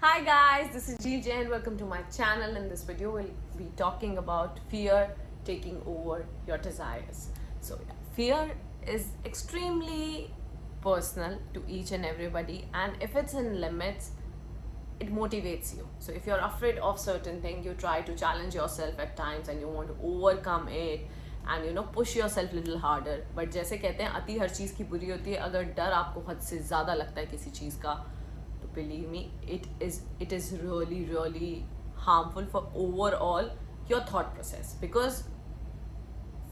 Hi guys, this is Jheel Jain. Welcome to my channel. In this video, we'll be talking about fear taking over your desires. So, fear is extremely personal to each and everybody, and if it's in limits, it motivates you. So, if you're afraid of certain thing, you try to challenge yourself at times, and you want to overcome it, and push yourself a little harder. But जैसे कहते हैं अति हर चीज़ की बुरी होती है. अगर डर आपको हद से ज़्यादा लगता है किसी चीज़ का, believe me, it is really harmful for overall your thought process, because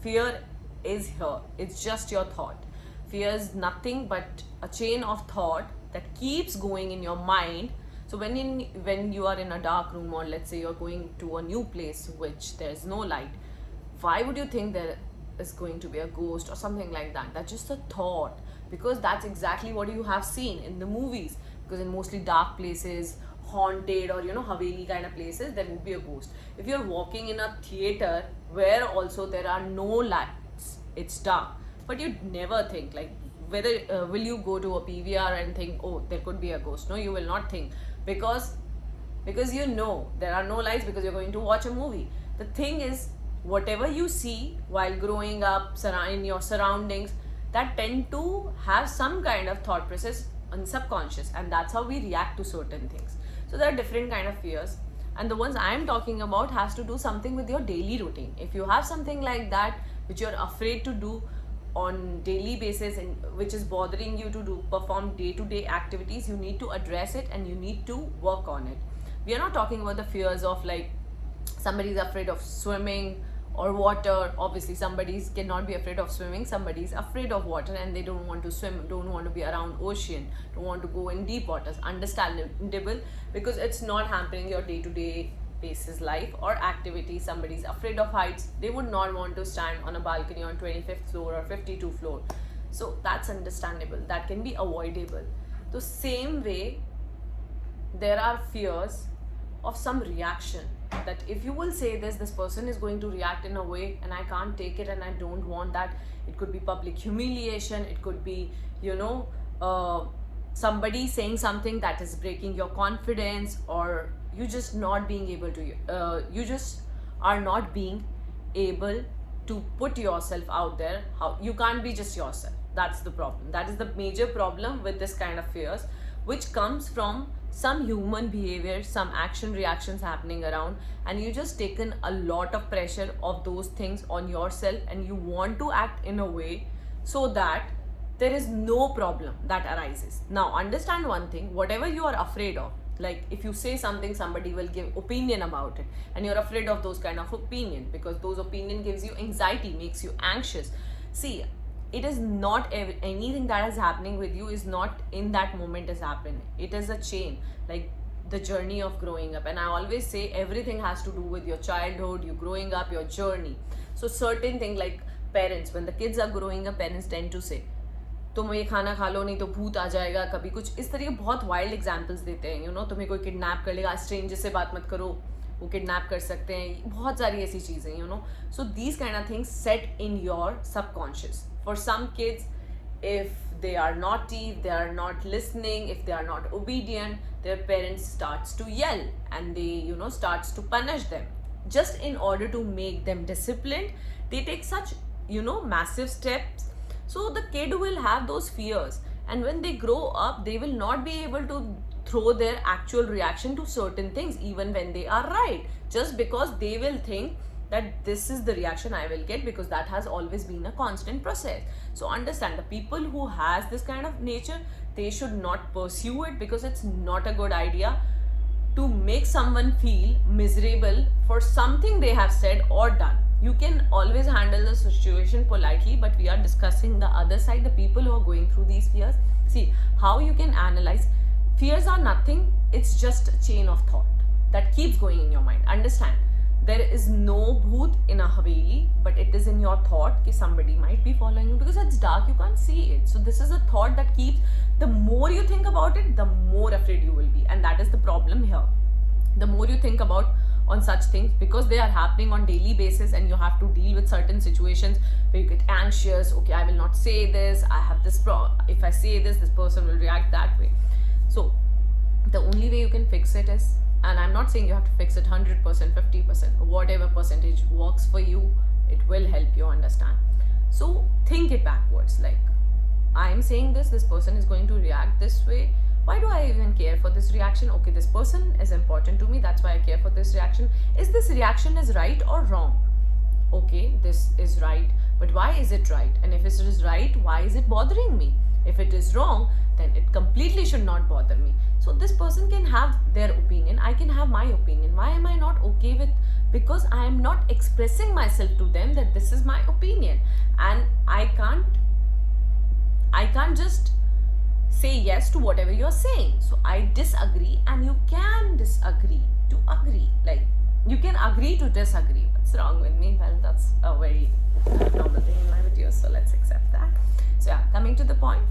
fear is here. It's just your thought. Fear is nothing but a chain of thought that keeps going in your mind. So when you are in a dark room, or let's say you're going to a new place which there's no light, why would you think there is going to be a ghost or something like that? That's just a thought, because that's exactly what you have seen in the movies. Because in mostly dark places, haunted or haveli kind of places, there would be a ghost. If you're walking in a theater where also there are no lights, it's dark, but you'd never think like whether will you go to a PVR and think, oh, there could be a ghost? No, you will not think, because there are no lights, because you're going to watch a movie. The thing is, whatever you see while growing up in your surroundings, that tend to have some kind of thought process on subconscious, and that's how we react to certain things. So there are different kind of fears, and the ones I am talking about has to do something with your daily routine. If you have something like that which you're afraid to do on daily basis, and which is bothering you to perform day-to-day activities, you need to address it and you need to work on it. We are not talking about the fears of like somebody is afraid of swimming or water. Obviously somebody cannot be afraid of swimming. Somebody is afraid of water and they don't want to swim, don't want to be around ocean, don't want to go in deep waters. Understandable, because it's not happening your day-to-day basis life or activity. Somebody is afraid of heights, they would not want to stand on a balcony on 25th floor or 52th floor. So that's understandable, that can be avoidable. The same way, there are fears of some reaction, that if you will say this person is going to react in a way and I can't take it and I don't want that. It could be public humiliation, it could be somebody saying something that is breaking your confidence, or you just not being able to you just are not being able to put yourself out there. How you can't be just yourself. That's the problem. That is the major problem with this kind of fears, which comes from some human behavior, some action reactions happening around, and you just taken a lot of pressure of those things on yourself, and you want to act in a way so that there is no problem that arises. Now understand one thing, whatever you are afraid of, like if you say something, somebody will give opinion about it, and you're afraid of those kind of opinion, because those opinion gives you anxiety, makes you anxious. See, it is not anything that is happening with you is not in that moment is happening. It is a chain, like the journey of growing up. And I always say everything has to do with your childhood, you growing up, your journey. So certain thing like parents, when the kids are growing up, parents tend to say, तुम ये खाना खा लो नहीं तो भूत आ जाएगा कभी, कुछ इस तरह के बहुत वाइल्ड एग्जाम्पल्स देते हैं. तुम्हें कोई किडनैप कर लेगा, स्ट्रेंजर से बात मत करो, वो किडनैप कर सकते हैं. बहुत सारी ऐसी चीज़ें so these kind of things set in your subconscious. For some kids, if they are naughty, if they are not listening, if they are not obedient, their parents starts to yell and they starts to punish them just in order to make them disciplined. They take such massive steps, so the kid will have those fears, and when they grow up they will not be able to throw their actual reaction to certain things even when they are right, just because they will think that this is the reaction I will get, because that has always been a constant process. So understand, the people who has this kind of nature, they should not pursue it, because it's not a good idea to make someone feel miserable for something they have said or done. You can always handle the situation politely, but we are discussing the other side, the people who are going through these fears. See how you can analyze. Fears are nothing, it's just a chain of thought that keeps going in your mind. Understand, there is no bhoot in a haveli, but it is in your thought that somebody might be following you, because it's dark, you can't see it. So this is a thought that keeps, the more you think about it, the more afraid you will be, and that is the problem here. The more you think about on such things, because they are happening on daily basis, and you have to deal with certain situations where you get anxious. Okay, I will not say this, I have this if I say this person will react that way. So the only way you can fix it is, and I'm not saying you have to fix it 100%, 50%, whatever percentage works for you, it will help you understand. So think it backwards. Like, I'm saying this person is going to react this way. Why do I even care for this reaction? Okay, this person is important to me, that's why I care for this reaction. Is this reaction is right or wrong? Okay, this is right, but why is it right? And if it is right, why is it bothering me? If it is wrong, then it completely should not bother me. So this person can have their opinion, I can have my opinion. Why am I not okay with? Because I am not expressing myself to them that this is my opinion, and I can't just say yes to whatever you're saying. So I disagree, and you can disagree to agree. Like, you can agree to disagree. What's wrong with me? Well, that's a very normal thing in my videos, so let's accept that. So yeah, coming to the point.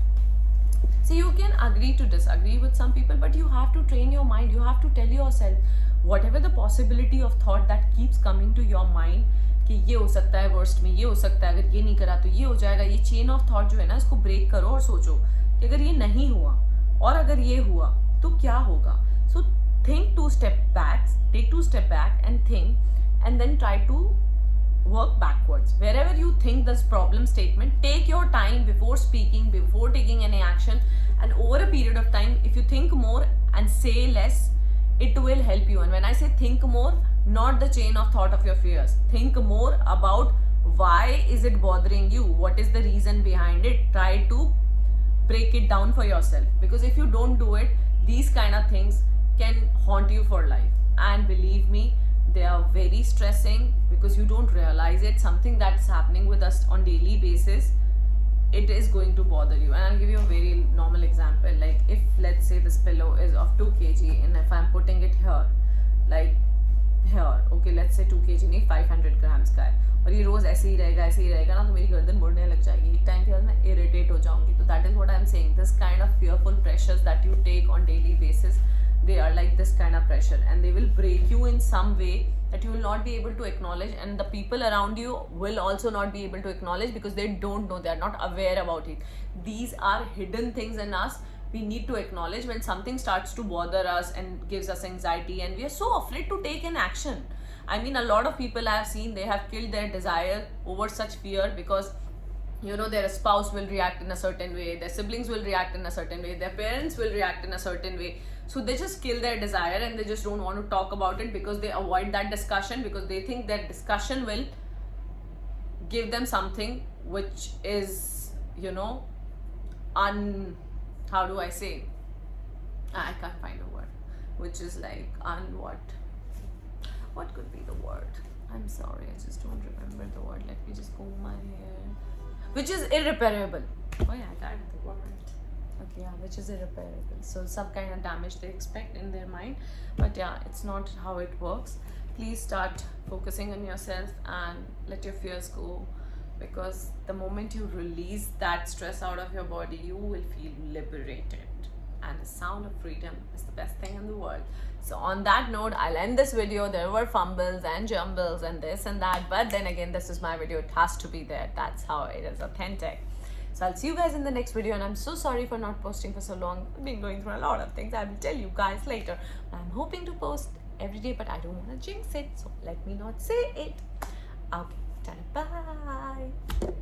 So you can agree to disagree with some people, but you have to train your mind. You have to tell yourself whatever the possibility of thought that keeps coming to your mind, कि ये हो सकता है worst में, ये हो सकता है, अगर ये नहीं करा तो ये हो जाएगा. ये चेन ऑफ थॉट जो है ना, इसको ब्रेक करो और सोचो कि अगर ये नहीं हुआ और अगर ये हुआ तो क्या होगा. सो think 2 step back, take 2 step back and think, and then try to work backwards. Wherever you think this problem statement, take your time before speaking, before taking any action, and over a period of time, if you think more and say less, it will help you. And when I say think more, not the chain of thought of your fears. Think more about why is it bothering you? What is the reason behind it? Try to break it down for yourself, because if you don't do it, these kind of things can haunt you for life. And believe me, they are very stressing because you don't realize it. Something that's happening with us on daily basis, it is going to bother you. And I'll give you a very normal example. Like, if let's say this pillow is of 2 kg, and if I'm putting it here, like here, okay, let's say 2 kg नहीं 500 grams का है, और ये रोज ऐसे ही रहेगा ना, तो मेरी गर्दन मुड़ने लग जाएगी. एक टाइम के बाद मैं इरिटेट हो जाऊंगी. तो that is what I'm saying. This kind of fearful pressures that you take on daily basis, they are like this kind of pressure, and they will break you in some way that you will not be able to acknowledge, and the people around you will also not be able to acknowledge because they don't know, they are not aware about it. These are hidden things in us. We need to acknowledge when something starts to bother us and gives us anxiety, and we are so afraid to take an action. I mean, a lot of people I have seen, they have killed their desire over such fear, because you know, their spouse will react in a certain way, their siblings will react in a certain way, their parents will react in a certain way. So they just kill their desire, and they just don't want to talk about it because they avoid that discussion, because they think that discussion will give them something which is, you know, how do I say? I can't find a word. Which is like what could be the word? I'm sorry, I just don't remember the word. Let me just comb my hair. Which is irreparable. Oh yeah, I got the word. Okay, yeah, which is irreparable. So some kind of damage they expect in their mind, but yeah, it's not how it works. Please start focusing on yourself and let your fears go, because the moment you release that stress out of your body, you will feel liberated, and the sound of freedom is the best thing in the world. So on that note, I'll end this video. There were fumbles and jumbles and this and that, but then again, this is my video, it has to be there. That's how it is authentic. So I'll see you guys in the next video, and I'm so sorry for not posting for so long. I've been going through a lot of things. I will tell you guys later. I'm hoping to post every day, but I don't want to jinx it, so let me not say it. Okay, bye.